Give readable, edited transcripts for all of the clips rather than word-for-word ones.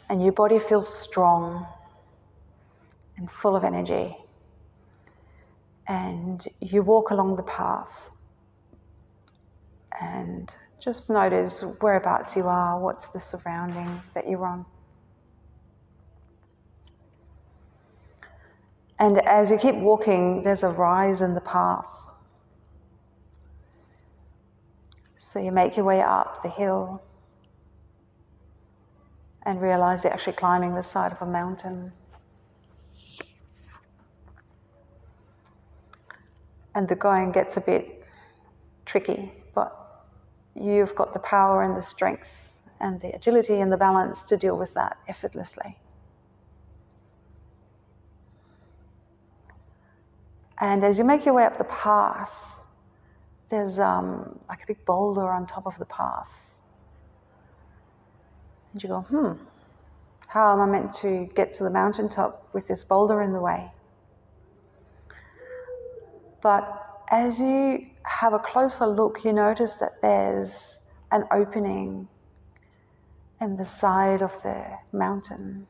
And your body feels strong and full of energy. And you walk along the path and just notice whereabouts you are, what's the surrounding that you're on. And as you keep walking, there's a rise in the path. So you make your way up the hill and realize you're actually climbing the side of a mountain. And the going gets a bit tricky, but you've got the power and the strength and the agility and the balance to deal with that effortlessly. And as you make your way up the path, there's like a big boulder on top of the path. And you go, how am I meant to get to the mountaintop with this boulder in the way? But as you have a closer look, you notice that there's an opening in the side of the mountain.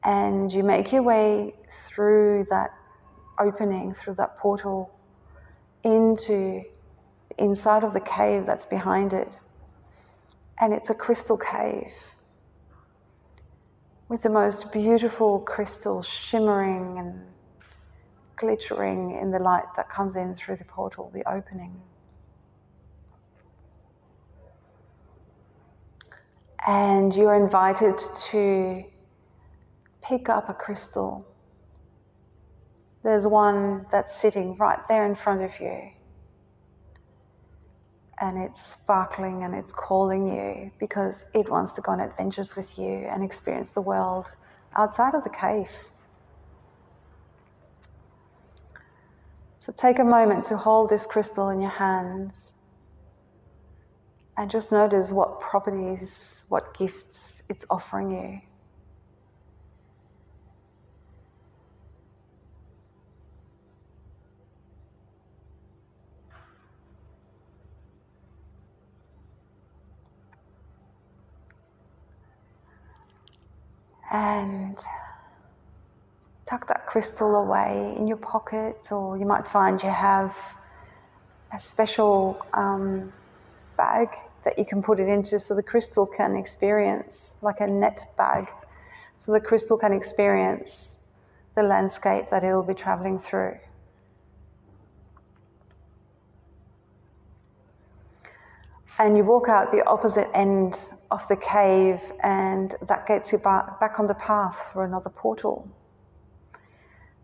And you make your way through that opening, through that portal, into the inside of the cave that's behind it. And it's a crystal cave with the most beautiful crystals shimmering and glittering in the light that comes in through the portal, the opening. And you're invited to pick up a crystal. There's one that's sitting right there in front of you. And it's sparkling and it's calling you because it wants to go on adventures with you and experience the world outside of the cave. So take a moment to hold this crystal in your hands and just notice what properties, what gifts it's offering you. And tuck that crystal away in your pocket, or you might find you have a special bag that you can put it into so the crystal can experience, like a net bag, so the crystal can experience the landscape that it'll be traveling through. And you walk out the opposite end of the cave, and that gets you back on the path through another portal.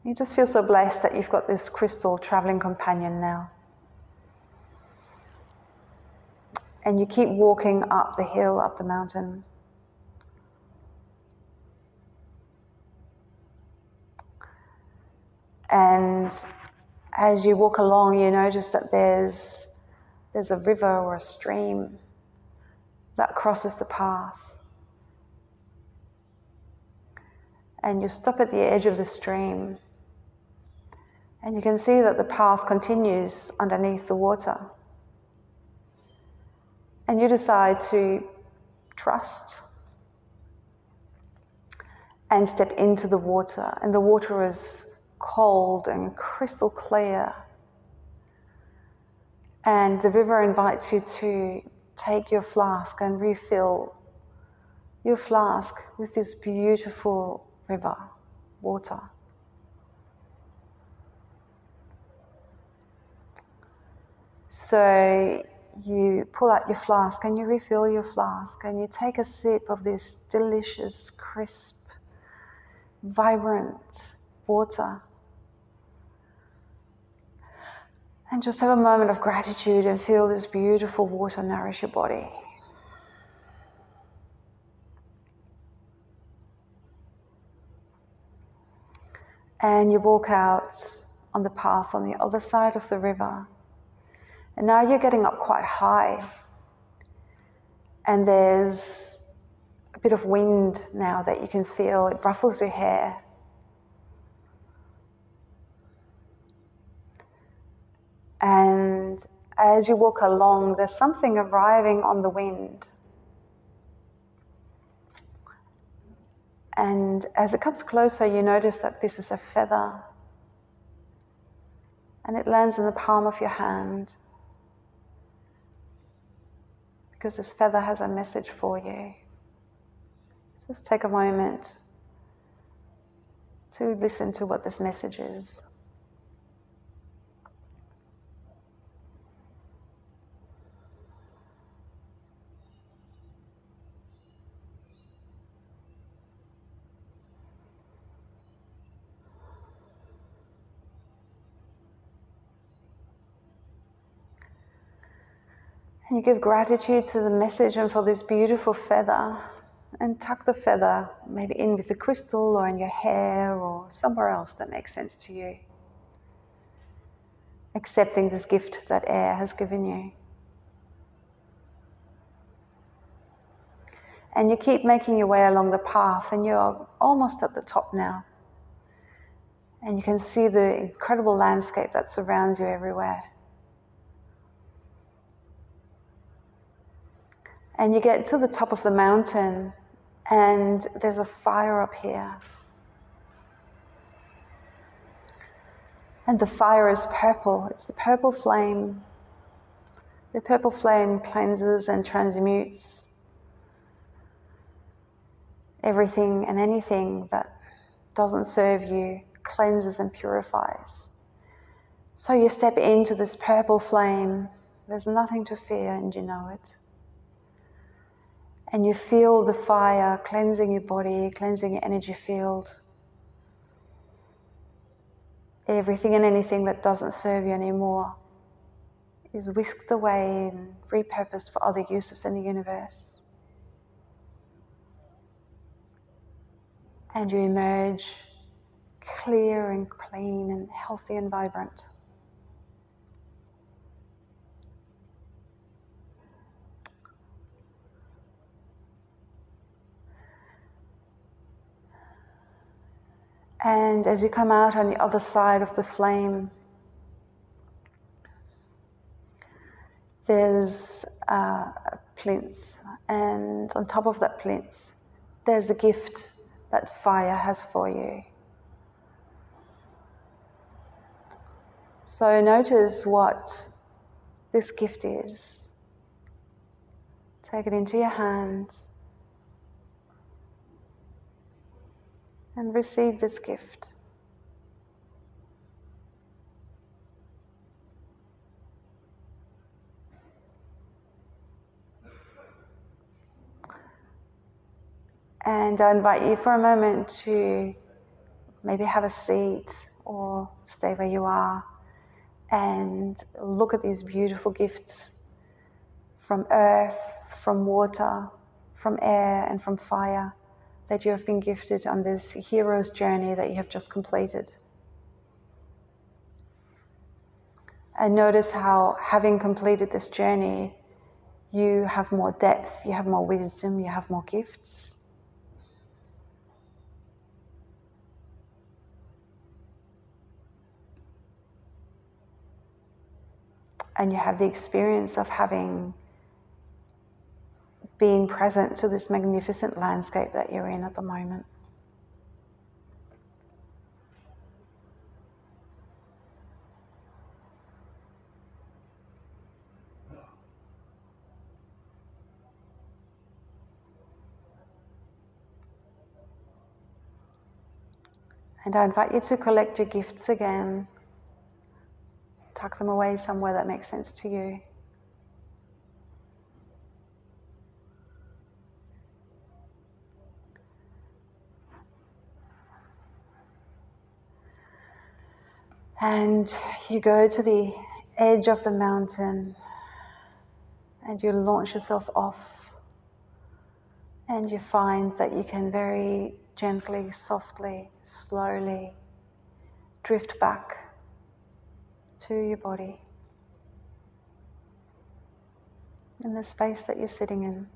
You just feel so blessed that you've got this crystal traveling companion now. And you keep walking up the hill, up the mountain. And as you walk along, you notice that there's a river or a stream that crosses the path. And you stop at the edge of the stream. And you can see that the path continues underneath the water. And you decide to trust and step into the water. And the water is cold and crystal clear. And the river invites you to take your flask and refill your flask with this beautiful river water. So you pull out your flask and you refill your flask and you take a sip of this delicious, crisp, vibrant water. And just have a moment of gratitude and feel this beautiful water nourish your body. And you walk out on the path on the other side of the river. And now you're getting up quite high. And there's a bit of wind now that you can feel. It ruffles your hair. And as you walk along, there's something arriving on the wind. And as it comes closer, you notice that this is a feather. And it lands in the palm of your hand. Because this feather has a message for you. Just take a moment to listen to what this message is. And you give gratitude to the message and for this beautiful feather, and tuck the feather maybe in with a crystal or in your hair or somewhere else that makes sense to you. Accepting this gift that air has given you. And you keep making your way along the path, and you're almost at the top now. And you can see the incredible landscape that surrounds you everywhere. And you get to the top of the mountain, and there's a fire up here. And the fire is purple. It's the purple flame. The purple flame cleanses and transmutes everything and anything that doesn't serve you, cleanses and purifies. So you step into this purple flame. There's nothing to fear, and you know it. And you feel the fire cleansing your body, cleansing your energy field. Everything and anything that doesn't serve you anymore is whisked away and repurposed for other uses in the universe. And you emerge clear and clean and healthy and vibrant. And as you come out on the other side of the flame, there's a plinth, and on top of that plinth, there's a gift that fire has for you. So notice what this gift is. Take it into your hands and receive this gift. And I invite you for a moment to maybe have a seat or stay where you are and look at these beautiful gifts from earth, from water, from air, and from fire that you have been gifted on this hero's journey that you have just completed. And notice how, having completed this journey, you have more depth, you have more wisdom, you have more gifts. And you have the experience of being present to this magnificent landscape that you're in at the moment. And I invite you to collect your gifts again. Tuck them away somewhere that makes sense to you. And you go to the edge of the mountain and you launch yourself off, and you find that you can very gently, softly, slowly drift back to your body in the space that you're sitting in.